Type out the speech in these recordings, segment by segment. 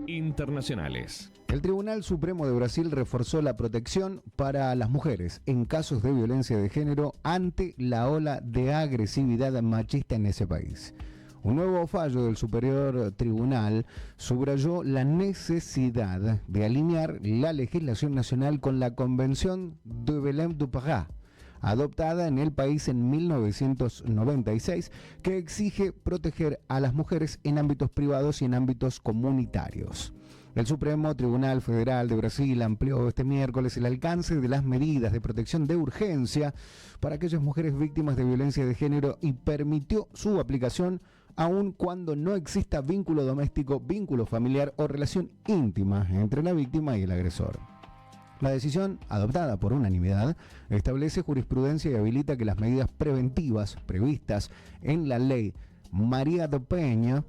Internacionales. El Tribunal Supremo de Brasil reforzó la protección para las mujeres en casos de violencia de género ante la ola de agresividad machista en ese país. Un nuevo fallo del Superior Tribunal subrayó la necesidad de alinear la legislación nacional con la Convención de Belém do Pará, adoptada en el país en 1996, que exige proteger a las mujeres en ámbitos privados y en ámbitos comunitarios. El Supremo Tribunal Federal de Brasil amplió este miércoles el alcance de las medidas de protección de urgencia para aquellas mujeres víctimas de violencia de género y permitió su aplicación aun cuando no exista vínculo doméstico, vínculo familiar o relación íntima entre la víctima y el agresor. La decisión, adoptada por unanimidad, establece jurisprudencia y habilita que las medidas preventivas previstas en la ley María da Penha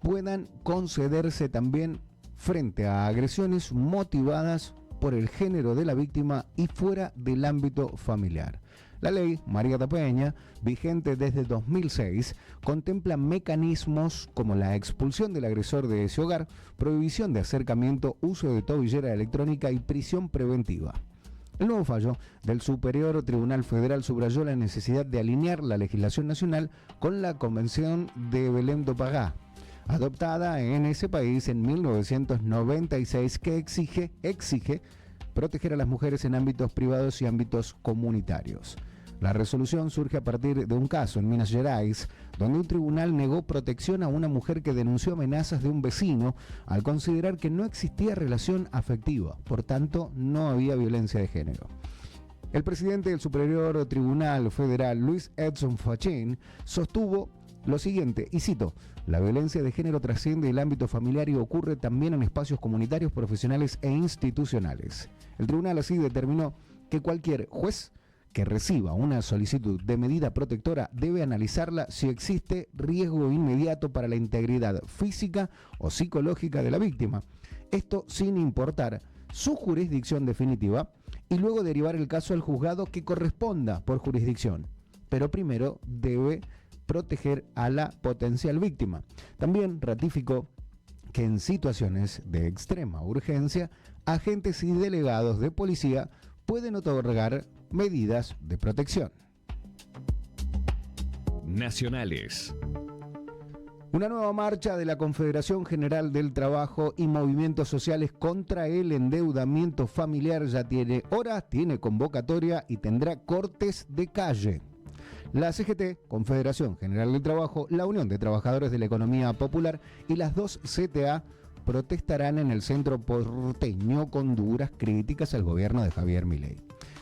puedan concederse también frente a agresiones motivadas por el género de la víctima y fuera del ámbito familiar. La ley María da Penha, vigente desde 2006, contempla mecanismos como la expulsión del agresor de ese hogar, prohibición de acercamiento, uso de tobillera electrónica y prisión preventiva. El nuevo fallo del Superior Tribunal Federal subrayó la necesidad de alinear la legislación nacional con la Convención de Belém do Pará, adoptada en ese país en 1996, que exige proteger a las mujeres en ámbitos privados y ámbitos comunitarios. La resolución surge a partir de un caso en Minas Gerais, donde un tribunal negó protección a una mujer que denunció amenazas de un vecino al considerar que no existía relación afectiva, por tanto no había violencia de género. El presidente del Superior Tribunal Federal, Luis Edson Fachin, sostuvo lo siguiente, y cito: la violencia de género trasciende el ámbito familiar y ocurre también en espacios comunitarios, profesionales e institucionales. El tribunal así determinó que cualquier juez que reciba una solicitud de medida protectora debe analizarla si existe riesgo inmediato para la integridad física o psicológica de la víctima. Esto sin importar su jurisdicción definitiva, y luego derivar el caso al juzgado que corresponda por jurisdicción. Pero primero debe proteger a la potencial víctima. También ratificó que en situaciones de extrema urgencia, agentes y delegados de policía pueden otorgar medidas de protección. Nacionales. Una nueva marcha de la Confederación General del Trabajo y movimientos sociales contra el endeudamiento familiar ya tiene hora, tiene convocatoria y tendrá cortes de calle. La CGT, Confederación General del Trabajo, la Unión de Trabajadores de la Economía Popular y las dos CTA protestarán en el centro porteño con duras críticas al gobierno de Javier Milei.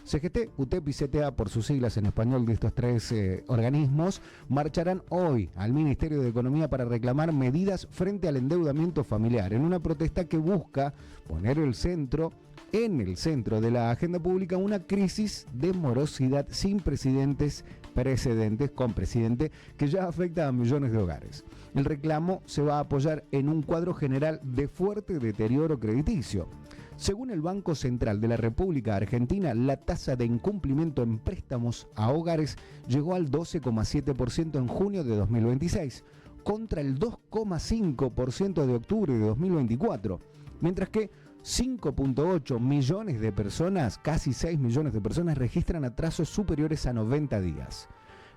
CGT, UTEP y CTA, por sus siglas en español de estos tres organismos, marcharán hoy al Ministerio de Economía para reclamar medidas frente al endeudamiento familiar, en una protesta que busca poner en el centro de la agenda pública una crisis de morosidad sin precedentes que ya afecta a millones de hogares. El reclamo se va a apoyar en un cuadro general de fuerte deterioro crediticio. Según el Banco Central de la República Argentina, la tasa de incumplimiento en préstamos a hogares llegó al 12,7% en junio de 2026, contra el 2,5% de octubre de 2024, mientras que 5,8 millones de personas, casi 6 millones de personas, registran atrasos superiores a 90 días.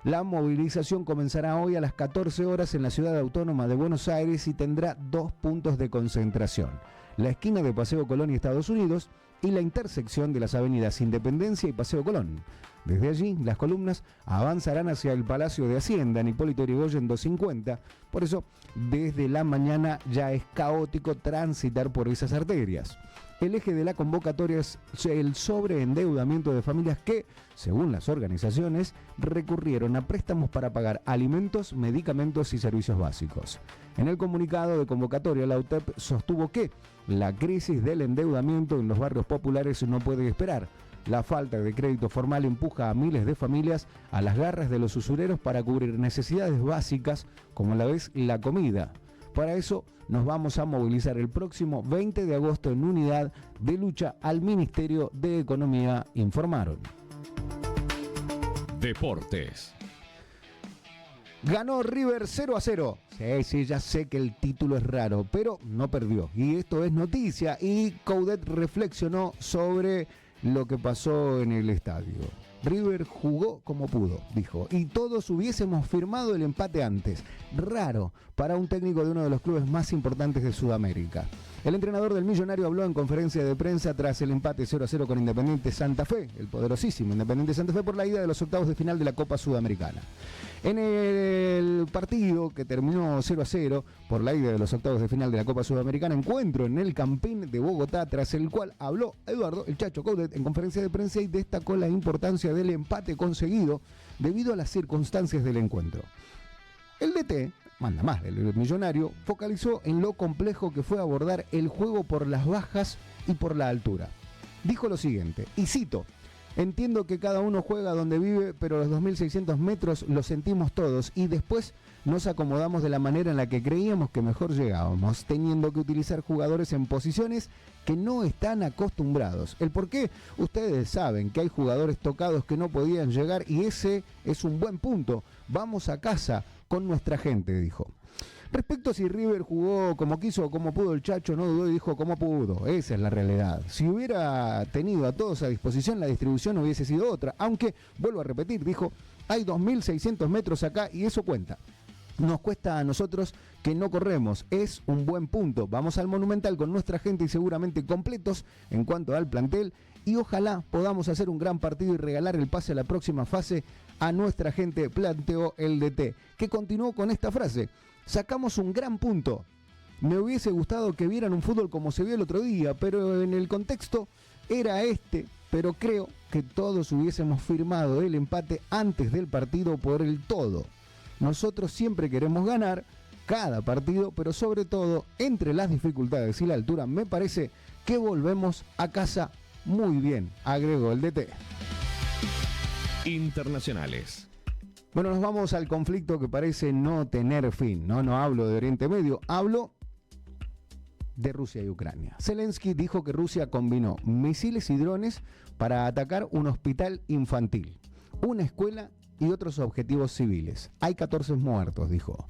La movilización comenzará hoy a las 14 horas en la Ciudad Autónoma de Buenos Aires y tendrá 2 puntos de concentración: la esquina de Paseo Colón y Estados Unidos y la intersección de las avenidas Independencia y Paseo Colón. Desde allí, las columnas avanzarán hacia el Palacio de Hacienda en Hipólito Yrigoyen 250. Por eso, desde la mañana ya es caótico transitar por esas arterias. El eje de la convocatoria es el sobreendeudamiento de familias que, según las organizaciones, recurrieron a préstamos para pagar alimentos, medicamentos y servicios básicos. En el comunicado de convocatoria, la UTEP sostuvo que la crisis del endeudamiento en los barrios populares no puede esperar. La falta de crédito formal empuja a miles de familias a las garras de los usureros para cubrir necesidades básicas como a la vez la comida. Para eso nos vamos a movilizar el próximo 20 de agosto en unidad de lucha al Ministerio de Economía, informaron. Deportes. Ganó River 0-0. Sí, ya sé que el título es raro, pero no perdió. Y esto es noticia. Y Coudet reflexionó sobre lo que pasó en el estadio. River jugó como pudo, dijo, y todos hubiésemos firmado el empate antes. Raro para un técnico de uno de los clubes más importantes de Sudamérica. El entrenador del Millonario habló en conferencia de prensa tras el empate 0-0 con Independiente Santa Fe, el poderosísimo Independiente Santa Fe, por la ida de los octavos de final de la Copa Sudamericana. En el partido que terminó 0-0 por la ida de los octavos de final de la Copa Sudamericana, encuentro en el Campín de Bogotá, tras el cual habló Eduardo el Chacho Coudet en conferencia de prensa y destacó la importancia del empate conseguido debido a las circunstancias del encuentro. El DT, manda más del Millonario, focalizó en lo complejo que fue abordar el juego por las bajas y por la altura. Dijo lo siguiente, y cito: entiendo que cada uno juega donde vive, pero los 2.600 metros los sentimos todos y después nos acomodamos de la manera en la que creíamos que mejor llegábamos, teniendo que utilizar jugadores en posiciones que no están acostumbrados. El por qué, ustedes saben que hay jugadores tocados que no podían llegar y ese es un buen punto. Vamos a casa con nuestra gente, dijo. Respecto a si River jugó como quiso o como pudo, el Chacho no dudó y dijo como pudo. Esa es la realidad. Si hubiera tenido a todos a disposición, la distribución hubiese sido otra. Aunque, vuelvo a repetir, dijo, hay 2.600 metros acá y eso cuenta. Nos cuesta a nosotros que no corremos. Es un buen punto. Vamos al Monumental con nuestra gente y seguramente completos en cuanto al plantel. Y ojalá podamos hacer un gran partido y regalar el pase a la próxima fase a nuestra gente, planteó el DT, que continuó con esta frase. Sacamos un gran punto. Me hubiese gustado que vieran un fútbol como se vio el otro día, pero en el contexto era este. Pero creo que todos hubiésemos firmado el empate antes del partido por el todo. Nosotros siempre queremos ganar cada partido, pero sobre todo entre las dificultades y la altura, me parece que volvemos a casa muy bien, agregó el DT. Internacionales. Bueno, nos vamos al conflicto que parece no tener fin. No hablo de Oriente Medio, hablo de Rusia y Ucrania. Zelensky dijo que Rusia combinó misiles y drones para atacar un hospital infantil, una escuela y otros objetivos civiles. Hay 14 muertos, dijo.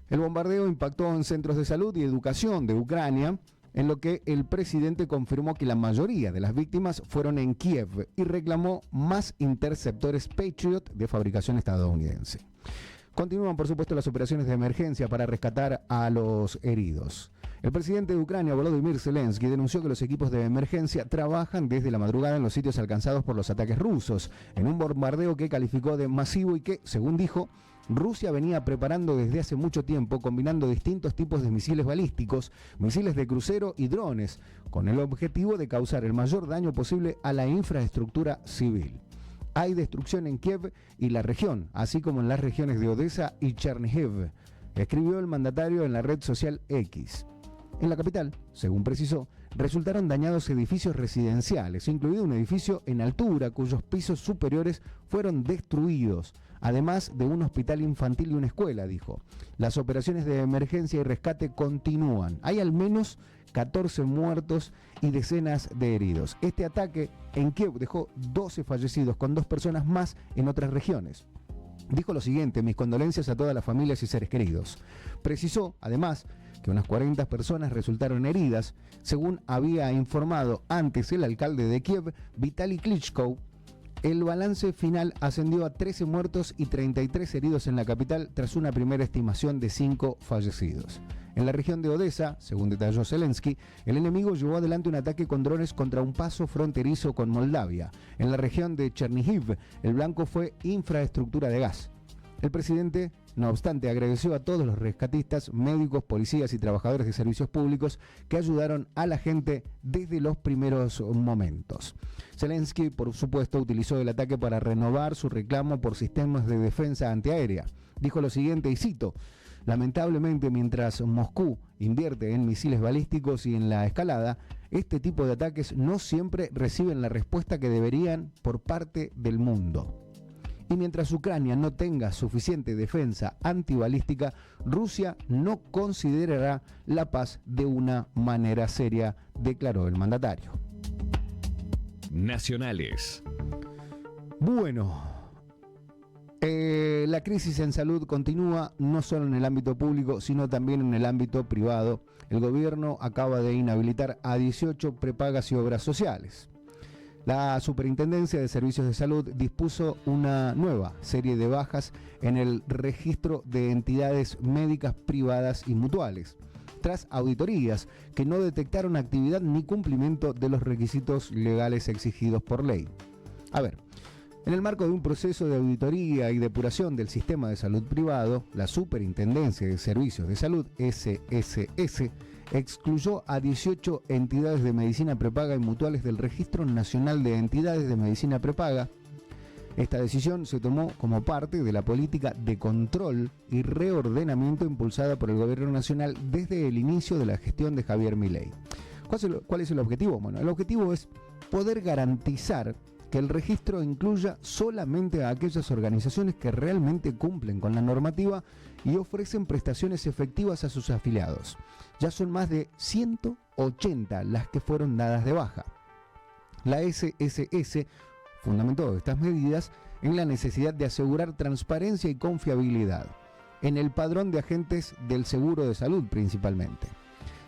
El bombardeo impactó en centros de salud y educación de Ucrania, en lo que el presidente confirmó que la mayoría de las víctimas fueron en Kiev y reclamó más interceptores Patriot de fabricación estadounidense. Continúan, por supuesto, las operaciones de emergencia para rescatar a los heridos. El presidente de Ucrania, Volodymyr Zelensky, denunció que los equipos de emergencia trabajan desde la madrugada en los sitios alcanzados por los ataques rusos, en un bombardeo que calificó de masivo y que, según dijo, Rusia venía preparando desde hace mucho tiempo, combinando distintos tipos de misiles balísticos, misiles de crucero y drones, con el objetivo de causar el mayor daño posible a la infraestructura civil. Hay destrucción en Kiev y la región, así como en las regiones de Odessa y Chernihiv, escribió el mandatario en la red social X. En la capital, según precisó, resultaron dañados edificios residenciales, incluido un edificio en altura cuyos pisos superiores fueron destruidos, además de un hospital infantil y una escuela, dijo. Las operaciones de emergencia y rescate continúan. Hay al menos 14 muertos y decenas de heridos. Este ataque en Kiev dejó 12 fallecidos, con 2 personas más en otras regiones. Dijo lo siguiente: mis condolencias a todas las familias y seres queridos. Precisó, además, que unas 40 personas resultaron heridas, según había informado antes el alcalde de Kiev, Vitaly Klitschko. El balance final ascendió a 13 muertos y 33 heridos en la capital, tras una primera estimación de 5 fallecidos. En la región de Odessa, según detalló Zelensky, el enemigo llevó adelante un ataque con drones contra un paso fronterizo con Moldavia. En la región de Chernihiv, el blanco fue infraestructura de gas. El presidente, no obstante, agradeció a todos los rescatistas, médicos, policías y trabajadores de servicios públicos que ayudaron a la gente desde los primeros momentos. Zelensky, por supuesto, utilizó el ataque para renovar su reclamo por sistemas de defensa antiaérea. Dijo lo siguiente, y cito: lamentablemente, mientras Moscú invierte en misiles balísticos y en la escalada, este tipo de ataques no siempre reciben la respuesta que deberían por parte del mundo. Y mientras Ucrania no tenga suficiente defensa antibalística, Rusia no considerará la paz de una manera seria, declaró el mandatario. Nacionales. Bueno, La crisis en salud continúa no solo en el ámbito público, sino también en el ámbito privado. El gobierno acaba de inhabilitar a 18 prepagas y obras sociales. La Superintendencia de Servicios de Salud dispuso una nueva serie de bajas en el registro de entidades médicas privadas y mutuales, tras auditorías que no detectaron actividad ni cumplimiento de los requisitos legales exigidos por ley. A ver, en el marco de un proceso de auditoría y depuración del sistema de salud privado, la Superintendencia de Servicios de Salud, SSS, excluyó a 18 entidades de medicina prepaga y mutuales del Registro Nacional de Entidades de Medicina Prepaga. Esta decisión se tomó como parte de la política de control y reordenamiento impulsada por el Gobierno Nacional desde el inicio de la gestión de Javier Milei. ¿Cuál es el objetivo? Bueno, el objetivo es poder garantizar que el registro incluya solamente a aquellas organizaciones que realmente cumplen con la normativa y ofrecen prestaciones efectivas a sus afiliados. Ya son más de 180 las que fueron dadas de baja. La SSS fundamentó estas medidas en la necesidad de asegurar transparencia y confiabilidad en el padrón de agentes del seguro de salud principalmente.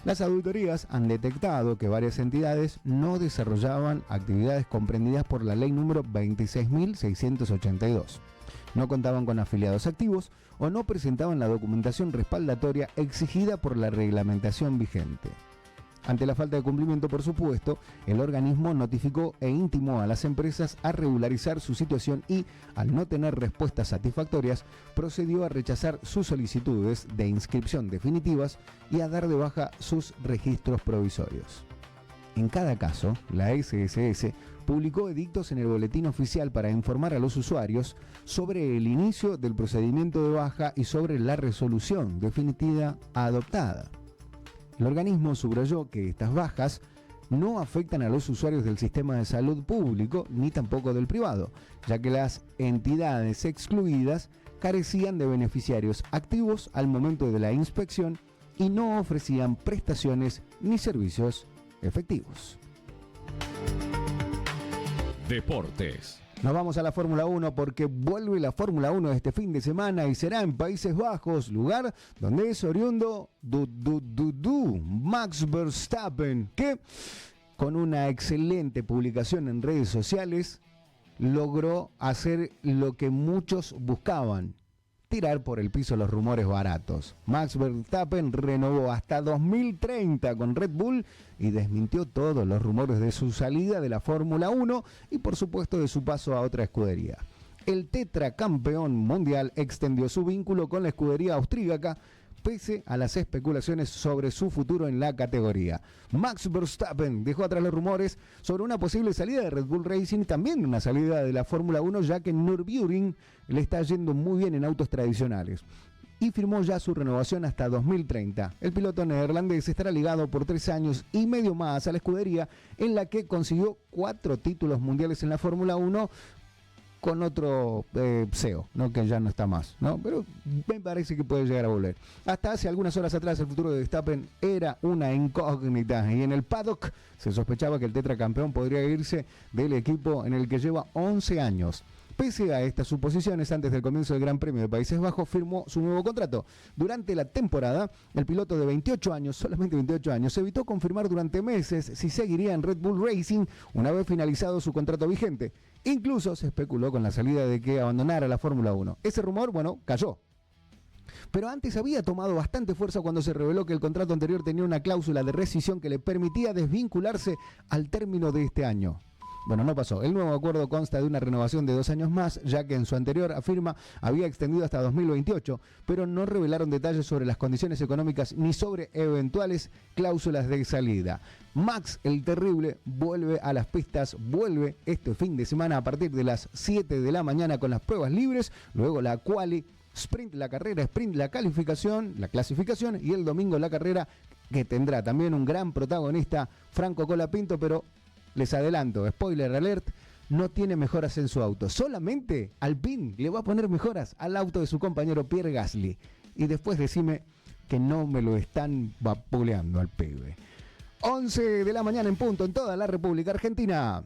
Las auditorías han detectado que varias entidades no desarrollaban actividades comprendidas por la ley número 26.682. No contaban con afiliados activos o no presentaban la documentación respaldatoria exigida por la reglamentación vigente. Ante la falta de cumplimiento, por supuesto, el organismo notificó e intimó a las empresas a regularizar su situación y, al no tener respuestas satisfactorias, procedió a rechazar sus solicitudes de inscripción definitivas y a dar de baja sus registros provisorios. En cada caso, la SSS publicó edictos en el boletín oficial para informar a los usuarios sobre el inicio del procedimiento de baja y sobre la resolución definitiva adoptada. El organismo subrayó que estas bajas no afectan a los usuarios del sistema de salud público ni tampoco del privado, ya que las entidades excluidas carecían de beneficiarios activos al momento de la inspección y no ofrecían prestaciones ni servicios efectivos. Deportes. Nos vamos a la Fórmula 1 porque vuelve la Fórmula 1 este fin de semana y será en Países Bajos, lugar donde es oriundo Max Verstappen, que con una excelente publicación en redes sociales logró hacer lo que muchos buscaban: tirar por el piso los rumores baratos. Max Verstappen renovó hasta 2030 con Red Bull y desmintió todos los rumores de su salida de la Fórmula 1 y por supuesto de su paso a otra escudería. El tetracampeón mundial extendió su vínculo con la escudería austríaca pese a las especulaciones sobre su futuro en la categoría. Max Verstappen dejó atrás los rumores sobre una posible salida de Red Bull Racing y también una salida de la Fórmula 1, ya que en Nürburgring le está yendo muy bien en autos tradicionales. Y firmó ya su renovación hasta 2030. El piloto neerlandés estará ligado por 3 años y medio más a la escudería, en la que consiguió 4 títulos mundiales en la Fórmula 1, con otro CEO, ¿no? Que ya no está más, ¿no? Pero me parece que puede llegar a volver. Hasta hace algunas horas atrás el futuro de Verstappen era una incógnita y en el paddock se sospechaba que el tetracampeón podría irse del equipo en el que lleva 11 años. Pese a estas suposiciones, antes del comienzo del Gran Premio de Países Bajos firmó su nuevo contrato. Durante la temporada, el piloto de 28 años, solamente 28 años, evitó confirmar durante meses si seguiría en Red Bull Racing una vez finalizado su contrato vigente. Incluso se especuló con la salida de que abandonara la Fórmula 1. Ese rumor, cayó. Pero antes había tomado bastante fuerza cuando se reveló que el contrato anterior tenía una cláusula de rescisión que le permitía desvincularse al término de este año. Bueno, no pasó. El nuevo acuerdo consta de una renovación de 2 años más, ya que en su anterior firma había extendido hasta 2028, pero no revelaron detalles sobre las condiciones económicas ni sobre eventuales cláusulas de salida. Max, el terrible, vuelve a las pistas, vuelve este fin de semana a partir de las 7 de la mañana con las pruebas libres, luego la quali, sprint, la carrera, sprint, la clasificación y el domingo la carrera, que tendrá también un gran protagonista, Franco Colapinto, pero les adelanto, spoiler alert, no tiene mejoras en su auto. Solamente Alpine le va a poner mejoras al auto de su compañero Pierre Gasly. Y después decime que no me lo están vapuleando al pibe. 11 de la mañana en punto en toda la República Argentina.